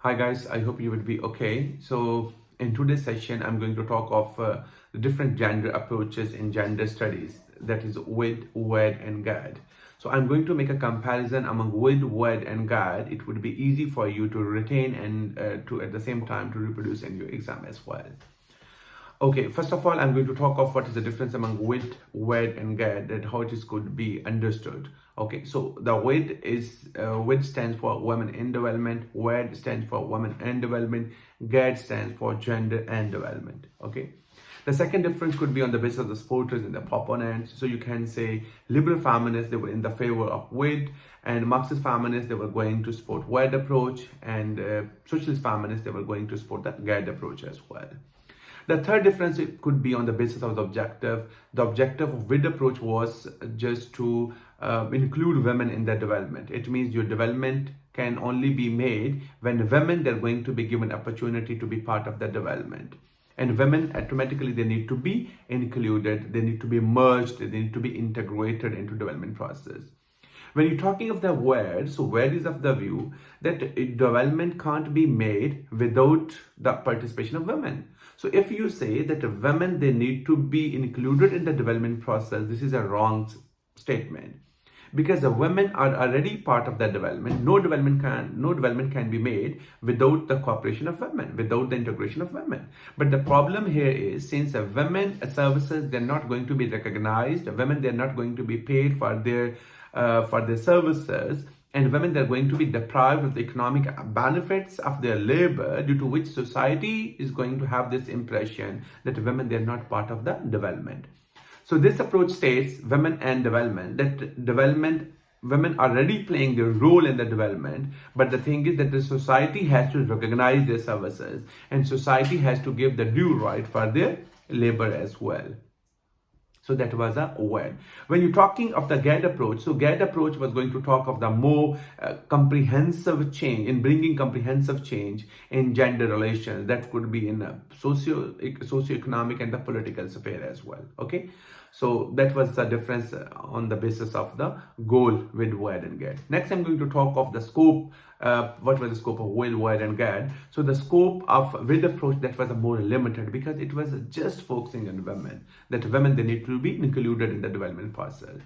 Hi guys, I hope you will be okay. So in today's session, I'm going to talk of the different gender approaches in gender studies, that is WID, WAD and GAD. So I'm going to make a comparison among WID, WAD and GAD. It would be easy for you to retain and to at the same time to reproduce in your exam as well. Okay, first of all, I'm going to talk of what is the difference among WID, WAD and GAD and how it is could be understood. Okay, so the WID is, WID stands for Women in Development, WAD stands for Women and Development, GAD stands for Gender and Development. Okay, the second difference could be on the basis of the supporters and the proponents. So you can say liberal feminists, they were in the favor of WID, and Marxist feminists, they were going to support WAD approach, and socialist feminists, they were going to support the GAD approach as well. The third difference it could be on the basis of the objective. The objective of WID approach was just to include women in their development. It means your development can only be made when women they're going to be given opportunity to be part of the development. And women automatically they need to be included, they need to be merged, they need to be integrated into development process. When you're talking of the WAD, so WAD is of the view that development can't be made without the participation of women. So if you say that women, they need to be included in the development process, this is a wrong statement. Because the women are already part of that development. No development can be made without the cooperation of women, without the integration of women. But the problem here is, since women services, they're not going to be recognized, women, they're not going to be paid for their services, and women, they're going to be deprived of the economic benefits of their labor, due to which society is going to have this impression that women, they're not part of the development. So this approach states women and development, that development, women are already playing their role in the development, but the thing is that the society has to recognize their services, and society has to give the due right for their labor as well. So that was a WAD. When you're talking of the GAD approach, so GAD approach was going to talk of the more comprehensive change, in bringing comprehensive change in gender relations. That could be in a socio-economic and the political sphere as well. Okay, so that was the difference on the basis of the goal with WAD and GAD. Next, I'm going to talk of the scope. What was the scope of WID, WAD and GAD? So the scope of WID approach, that was more limited because it was just focusing on women, that women, they need to be included in the development process.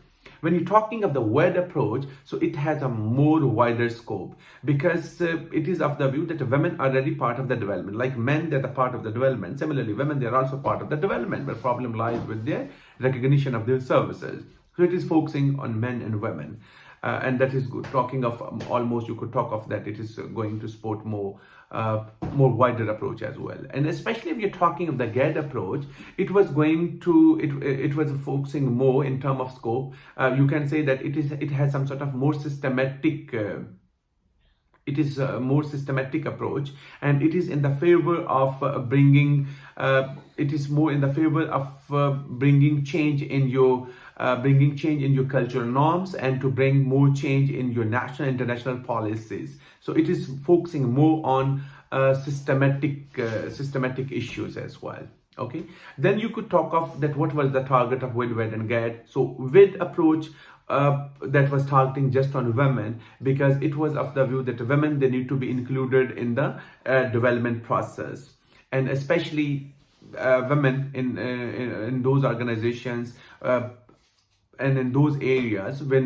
When you're talking of the WAD approach, so it has a more wider scope, because it is of the view that women are already part of the development. Like men, they're the part of the development. Similarly, women, they're also part of the development, but problem lies with their recognition of their services. So it is focusing on men and women. And that is good. Talking of almost, you could talk of that it is going to support more wider approach as well. And especially if you're talking of the GAD approach, it was going to it was focusing more in terms of scope. You can say that it has some sort of more systematic. It is a more systematic approach, and it is in the favor of bringing. It is more in the favor of bringing change in your. Bringing change in your cultural norms, and to bring more change in your national and international policies. So it is focusing more on systematic issues as well. Okay, then you could talk of that what was the target of WID, WAD and GAD. So WID approach, that was targeting just on women, because it was of the view that women, they need to be included in the development process, and especially women in those organizations. And in those areas where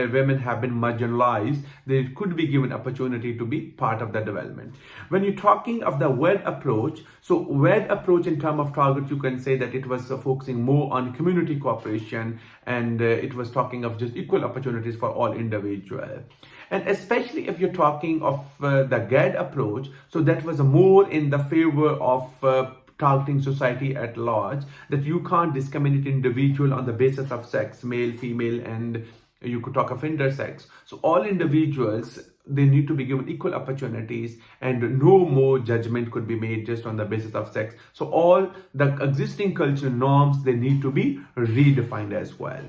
women have been marginalized, they could be given opportunity to be part of the development. When you're talking of the WAD approach, so WAD approach in terms of target, you can say that it was focusing more on community cooperation, and it was talking of just equal opportunities for all individuals. And especially if you're talking of the GAD approach, so that was more in the favor of targeting society at large, that you can't discriminate individual on the basis of sex, male, female, and you could talk of intersex. So all individuals, they need to be given equal opportunities, and no more judgment could be made just on the basis of sex. So all the existing cultural norms, they need to be redefined as well.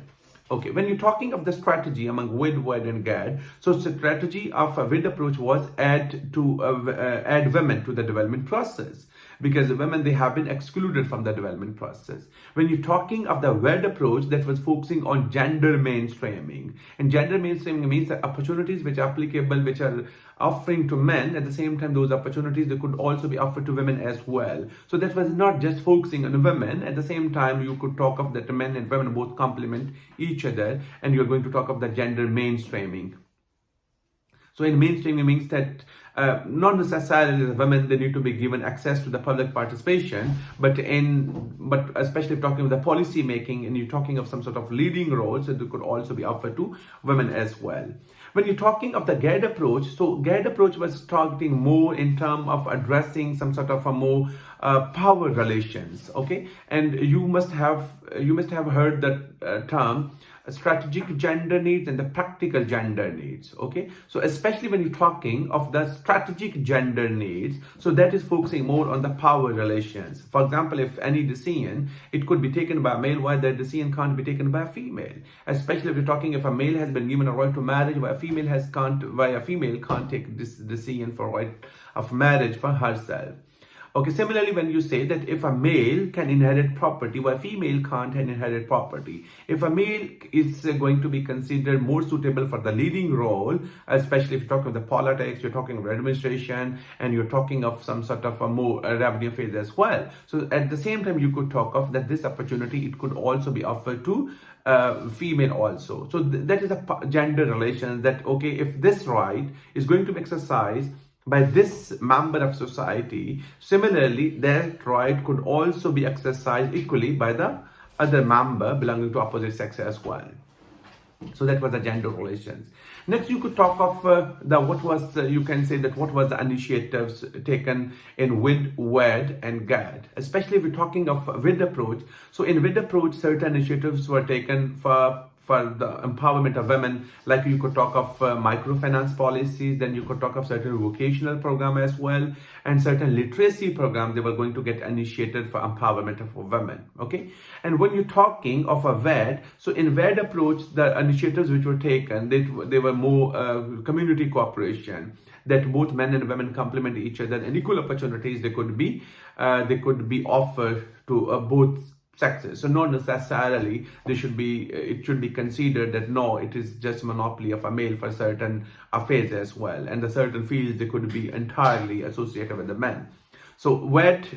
Okay, when you're talking of the strategy among WID, WAD and GAD, so strategy of a WID approach was add women to the development process. because women, they have been excluded from the development process. When you're talking of the WAD approach, that was focusing on gender mainstreaming, and gender mainstreaming means that opportunities which are applicable, which are offering to men, at the same time those opportunities, they could also be offered to women as well. So that was not just focusing on women. At the same time, you could talk of that men and women both complement each other, and you're going to talk of the gender mainstreaming. So in mainstreaming means that not necessarily the women, they need to be given access to the public participation, but especially if talking of the policy making and you're talking of some sort of leading roles, so they could also be offered to women as well. When you're talking of the GAD approach, so GAD approach was targeting more in terms of addressing some sort of a more power relations, okay? And you must have heard that term, strategic gender needs and the practical gender needs, okay? So especially when you're talking of the strategic gender needs, so that is focusing more on the power relations. For example, if any decision, it could be taken by a male, while that decision can't be taken by a female. Especially if you're talking, if a male has been given a right to marriage, why a female can't take this decision for right of marriage for herself. Okay, similarly, when you say that if a male can inherit property, why a female can't inherit property. If a male is going to be considered more suitable for the leading role, especially if you're talking of the politics, you're talking of administration, and you're talking of some sort of a more revenue phase as well. So at the same time, you could talk of that this opportunity, it could also be offered to female also. So that is a gender relation that, okay, if this right is going to be exercised by this member of society, similarly, that right could also be exercised equally by the other member belonging to opposite sex as well. So that was the gender relations. Next, you could talk of what was the initiatives taken in WID, WAD, and GAD. Especially if we're talking of WID approach. So in WID approach, certain initiatives were taken for the empowerment of women, like you could talk of microfinance policies, then you could talk of certain vocational program as well, and certain literacy programs they were going to get initiated for empowerment of women, okay? And when you're talking of a WAD, so in WAD approach, the initiatives which were taken, they were more community cooperation, that both men and women complement each other, and equal opportunities they could be offered to both sexes. So not necessarily it should be considered that no, it is just monopoly of a male for certain affairs as well, and the certain fields they could be entirely associated with the men. So WAD,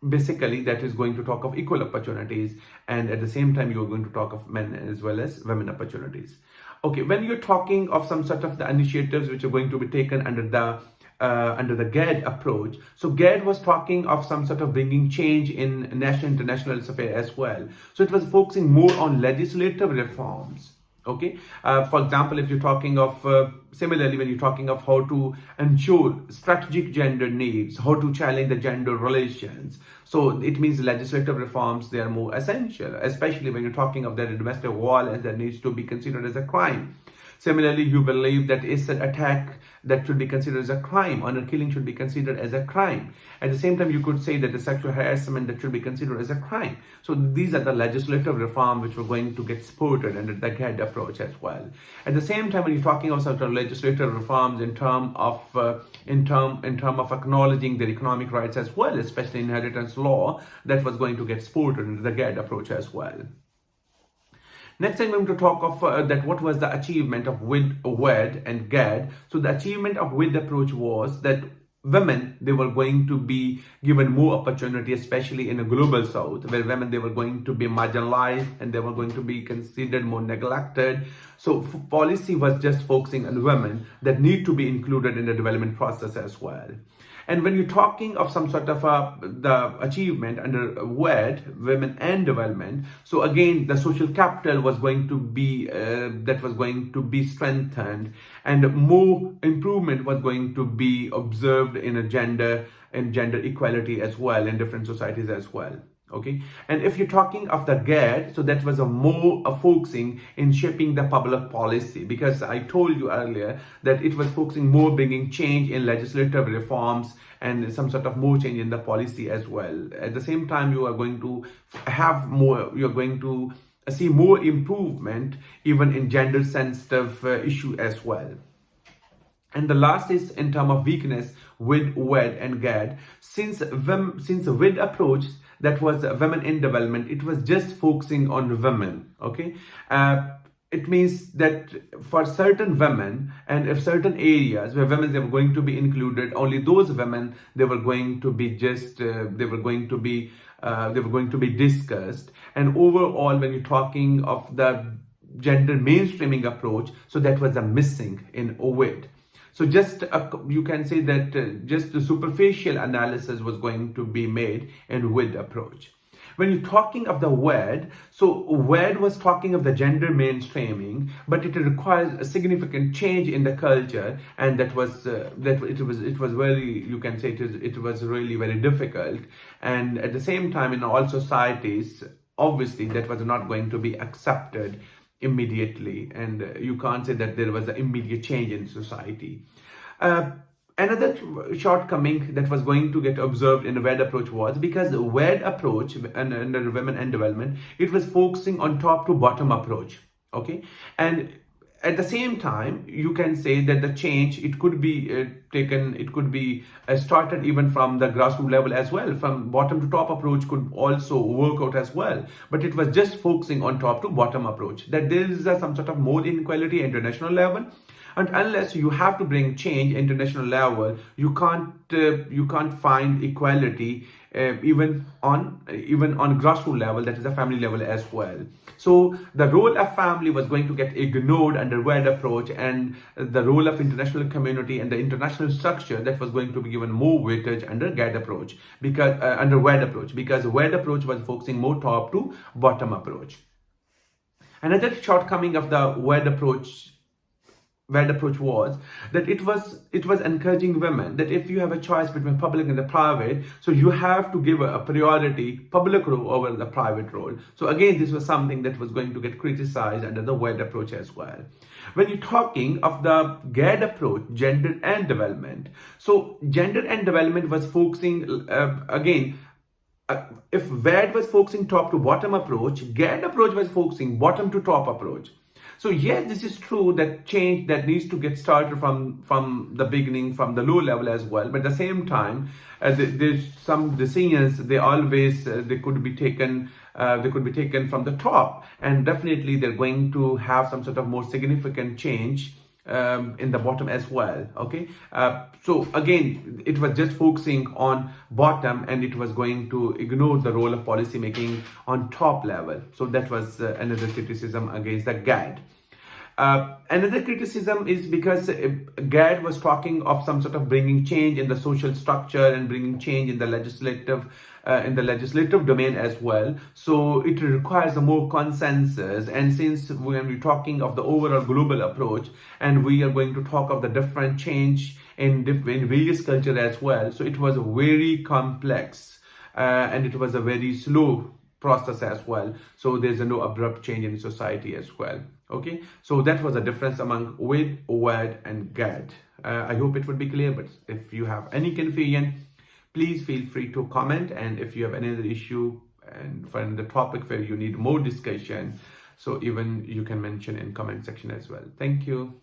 basically, that is going to talk of equal opportunities, and at the same time you are going to talk of men as well as women opportunities. Okay, when you're talking of some sort of the initiatives which are going to be taken under the GAD approach. So GAD was talking of some sort of bringing change in national international affairs as well. So it was focusing more on legislative reforms. Okay, for example, if you're talking of similarly, when you're talking of how to ensure strategic gender needs, how to challenge the gender relations, so it means legislative reforms, they are more essential, especially when you're talking of that domestic violence that needs to be considered as a crime. Similarly, you believe that it's an attack that should be considered as a crime, honor killing should be considered as a crime. At the same time, you could say that the sexual harassment that should be considered as a crime. So these are the legislative reform which were going to get supported under the GAD approach as well. At the same time, when you're talking of sort of legislative reforms in term of acknowledging their economic rights as well, especially inheritance law, that was going to get supported under the GAD approach as well. Next, I'm going to talk of that what was the achievement of WID, WAD, and GAD. So the achievement of WID approach was that women, they were going to be given more opportunity, especially in the global south, where women, they were going to be marginalized and they were going to be considered more neglected. So policy was just focusing on women that need to be included in the development process as well. And when you're talking of some sort of the achievement under WAD, women and development, so again, the social capital was going to be strengthened, and more improvement was going to be observed in gender equality as well in different societies as well. Okay, and if you're talking of the GAD, so that was a more focusing in shaping the public policy, because I told you earlier that it was focusing more bringing change in legislative reforms and some sort of more change in the policy as well. At the same time, you are going to see more improvement even in gender sensitive issue as well. And the last is in term of weakness with WAD and GAD. Since the WID approach that was women in development, it was just focusing on women. Okay, it means that for certain women and if certain areas where women they were going to be included, only those women they were going to be just they were going to be discussed. And overall, when you're talking of the gender mainstreaming approach, so that was a missing in OVID. So just you can say that just the superficial analysis was going to be made in WID approach. When you're talking of the WAD, so WAD was talking of the gender mainstreaming, but it requires a significant change in the culture, and that was it was very, you can say it was really very difficult. And at the same time, in all societies, obviously that was not going to be accepted immediately, and you can't say that there was an immediate change in society. Uh, Another shortcoming that was going to get observed in the WAD approach was because the WAD approach and under women and development, it was focusing on top to bottom approach. Okay, and at the same time, you can say that the change it could be it could be started even from the grassroots level as well. From bottom to top approach could also work out as well, but it was just focusing on top to bottom approach. That there is some sort of more inequality at international level, and unless you have to bring change international level, you can't find equality even on grassroots level, that is the family level as well. So the role of family was going to get ignored under WAD approach, and the role of international community and the international structure that was going to be given more weightage under GAD approach, because under WAD approach, because WAD approach was focusing more top to bottom approach. Another shortcoming of the WAD approach was that it was encouraging women that if you have a choice between public and the private, so you have to give a priority public role over the private role. So again, this was something that was going to get criticized under the WAD approach as well. When you're talking of the GAD approach, gender and development, so gender and development was focusing again. If WAD was focusing top to bottom approach, GAD approach was focusing bottom to top approach. So yes, this is true that change that needs to get started from the beginning, from the low level as well. But at the same time, there's some decisions they always they could be taken from the top, and definitely they're going to have some sort of more significant change in the bottom as well. Okay, so again, it was just focusing on bottom, and it was going to ignore the role of policy making on top level. So that was another criticism against the GAD. Another criticism is because GAD was talking of some sort of bringing change in the social structure and bringing change in the legislative domain as well. So it requires a more consensus. And since when we're talking of the overall global approach, and we are going to talk of the different change in various cultures as well, so it was very complex and it was a very slow process as well. So there's no abrupt change in society as well. Okay, so that was a difference among WID, WAD, and GAD. I hope it would be clear, but if you have any confusion, please feel free to comment. And if you have any other issue and find the topic where you need more discussion, so even you can mention in comment section as well. Thank you.